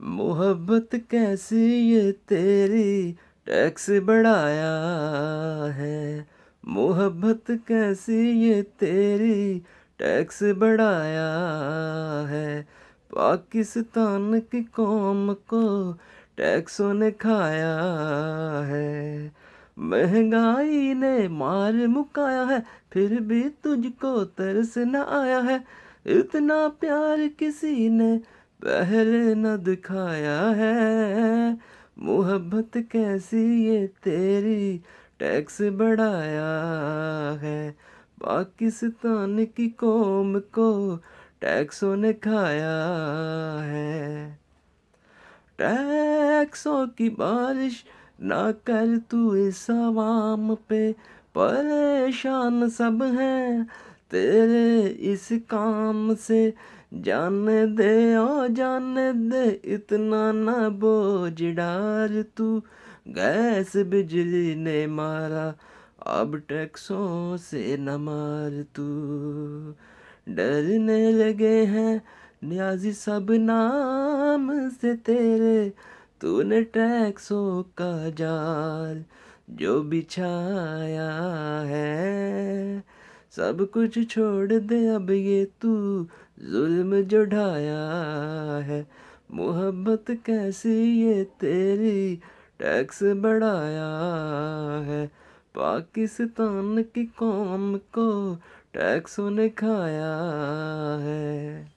मोहब्बत कैसी ये तेरी, टैक्स बढ़ाया है। मोहब्बत कैसी ये तेरी, टैक्स बढ़ाया है। पाकिस्तान की कौम को टैक्सों ने खाया है। महंगाई ने मार मुकाया है, फिर भी तुझको तरस न आया है। इतना प्यार किसी ने पहले न दिखाया है। मोहब्बत कैसी ये तेरी, टैक्स बढ़ाया है। पाकिस्तान की कौम को टैक्सों ने खाया है। टैक्सों की बारिश ना कर तू इस अवाम पे, परेशान सब हैं तेरे इस काम से। जाने दे ओ जाने दे, इतना ना बोझ डाल तू। गैस बिजली ने मारा, अब टैक्सों से न मार तू। डरने लगे हैं न्याजी सब नाम से तेरे, तूने टैक्सों का जाल जो बिछाया है। सब कुछ छोड़ दे अब ये तू, जुल्म जो ढाया है। मोहब्बत कैसी ये तेरी, टैक्स बढ़ाया है। पाकिस्तान की कौम को टैक्सों ने खाया है।